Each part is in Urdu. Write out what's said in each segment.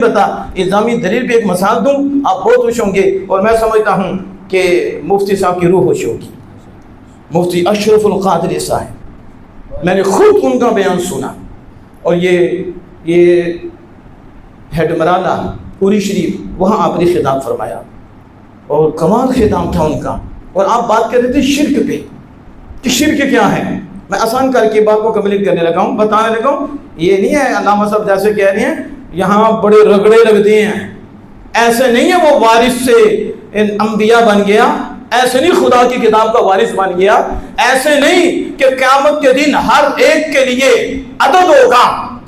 بتا الزامی دلیل پہ ایک مثال دوں، آپ بہت خوش ہوں گے، اور میں سمجھتا ہوں کہ مفتی صاحب کی روح خوش ہوگی۔ مفتی اشرف القادری صاحب، میں نے خود ان کا بیان سنا، اور یہ ہیڈ مرالہ پوری شریف، وہاں آپ نے خطاب فرمایا اور کمال خطاب تھا ان کا، اور آپ بات کر رہے تھے شرک پہ کہ شرک کیا ہے۔ میں آسان کر کے بات کو کمپلیٹ کرنے لگا ہوں، بتانے لگا ہوں۔ یہ نہیں ہے علامہ صاحب جیسے کہہ رہے ہیں یہاں بڑے رگڑے لگتے ہیں، ایسے نہیں ہے وہ وارث سے انبیاء بن گیا، ایسے نہیں خدا کی کتاب کا وارث بن گیا، ایسے نہیں کہ قیامت کے دن ہر ایک کے لیے عدد ہوگا،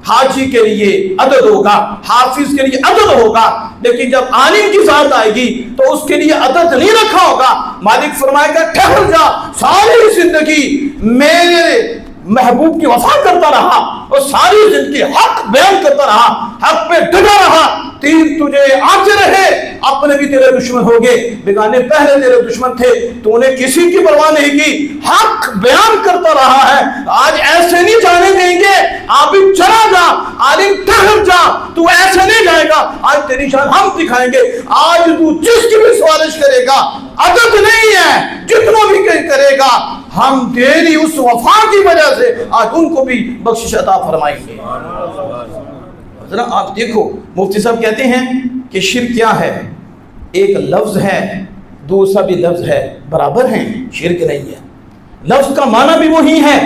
حاجی کے لیے عدد ہوگا، حافظ کے لیے عدد ہوگا، لیکن جب عالم کی ذات آئے گی تو اس کے لیے عدد نہیں رکھا ہوگا۔ مالک فرمائے گا ٹھہر جا، ساری زندگی میرے محبوب کی وفا کرتا رہا اور ساری زندگی حق بیان کرتا رہا، حق پہ ڈٹا رہا، تیر تجھے آتے رہے، اپنے بھی تیرے دشمن ہو گئے، بیگانے پہلے تیرے دشمن تھے، تو نے کسی کی پرواہ نہیں کی، حق بیان کرتا رہا ہے۔ آج ایسے نہیں جانے دیں گے، آپ چلا جا، عالم ٹھہر جا، تو ایسے نہیں جائے گا، آج تیری شان ہم دکھائیں گے۔ آج تو جس کی بھی سوالش کرے گا، عدد نہیں ہے، جتنا بھی کرے گا، ہم تیری اس وفا کی وجہ سے آج ان کو بھی بخشش عطا فرمائیں گے۔ ذرا آپ دیکھو، مفتی صاحب کہتے ہیں کہ شرک کیا ہے؟ ایک لفظ ہے، دوسرا بھی لفظ ہے، برابر ہیں، شرک نہیں ہے۔ لفظ کا معنی بھی وہی ہے،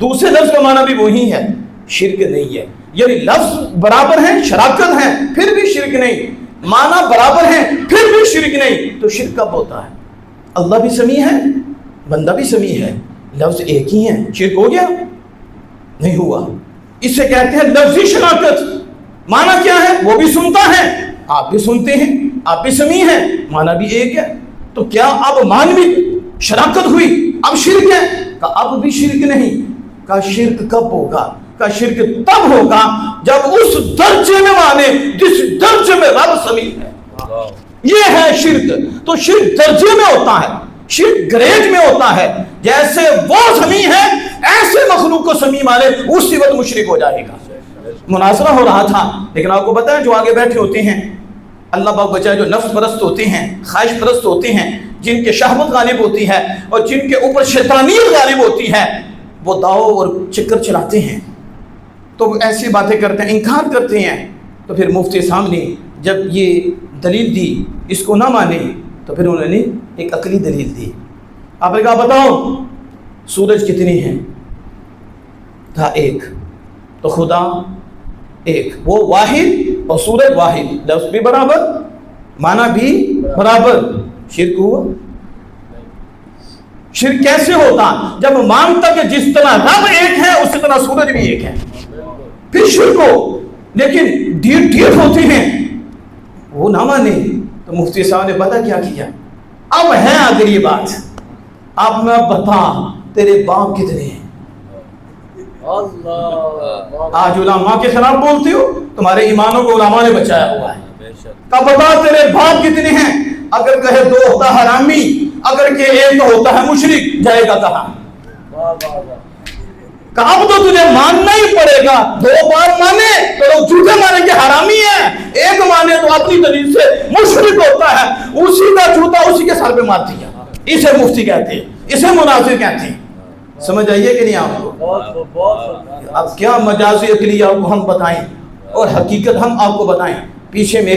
دوسرے لفظ کا معنی بھی وہی ہے، شرک نہیں ہے۔ یعنی لفظ برابر ہیں، شراکت ہیں، پھر بھی شرک نہیں، معنی برابر ہیں، پھر بھی شرک نہیں، تو شرک کب ہوتا ہے؟ اللہ بھی سمیع ہے، بندہ بھی سمیع ہے، لفظ ایک ہی ہیں، شرک ہو گیا؟ نہیں ہوا۔ اس سے کہتے ہیں لفظی شراکت۔ معنی کیا ہے؟ وہ بھی سنتا ہے، آپ بھی سنتے ہیں، آپ بھی سمیع ہیں، معنی بھی ایک ہے، تو کیا اب معنوی شراکت ہوئی، اب شرک ہے؟ کہ اب بھی شرک نہیں۔ کہ شرک کب ہوگا؟ کہ شرک تب ہوگا جب اس درجے میں مانے جس درجے میں رب سمیع ہے، یہ ہے شرک۔ تو شرک درجے میں ہوتا ہے، شرک گریج میں ہوتا ہے، جیسے وہ سمیع ہے ایسے مخلوق کو سمیع مانے اسی وقت مشرک ہو جائے گا۔ مناظرہ ہو رہا تھا، لیکن آپ کو پتہ ہے جو آگے بیٹھے ہوتے ہیں، اللہ پاک بچائے، جو نفس پرست ہوتے ہیں، خواہش پرست ہوتے ہیں، جن کے شہوت غالب ہوتی ہے اور جن کے اوپر شیطانیت غالب ہوتی ہے، وہ داؤ اور چکر چلاتے ہیں، تو وہ ایسی باتیں کرتے ہیں، انکار کرتے ہیں۔ تو پھر مفتی صاحب نے جب یہ دلیل دی اس کو نہ مانے، تو پھر انہوں نے ایک عقلی دلیل دی۔ آپ نے کہا بتاؤ سورج کتنے ہیں؟ کہا ایک۔ تو خدا ایک، وہ واحد اور سورج واحد، لفظ بھی برابر، معنی بھی برابر، شرک ہوا؟ شرک کیسے ہوتا؟ جب مانتا کہ جس طرح رب ایک ہے اسی طرح سورج بھی ایک ہے، پھر شرک ہو۔ لیکن ڈیٹ ہوتے ہیں وہ نہ مانے، تو مفتی صاحب نے پتہ کیا کیا؟ اب ہے اگلی بات، اب میں بتا تیرے باپ کتنے ہیں؟ آج علماء کے خلاف بولتے ہو، تمہارے ایمانوں کو علماء نے بچایا ہوا ہے۔ تب بتا تیرے باپ کتنے ہیں؟ اگر کہے دو ہوتا حرامی، اگر کہ ایک ہوتا ہے مشرک، جائے گا کہاں؟ کہ اب تو تجھے ماننا ہی پڑے گا، دو بار مانے تو لوگ جھوٹے مانے کہ حرامی ہے، ایک مانے تو اپنی دلیل سے مشرک ہوتا ہے، اسی کا جوتا اسی کے سر پہ مار دیا۔ اسے مفتی کہتے ہیں، اسے مناظر کہتے ہیں۔ سمجھ آئیے کہ نہیں آپ کو؟ اب کیا مجازی عقلی آپ کو ہم بتائیں اور حقیقت ہم آپ کو بتائیں، پیچھے میں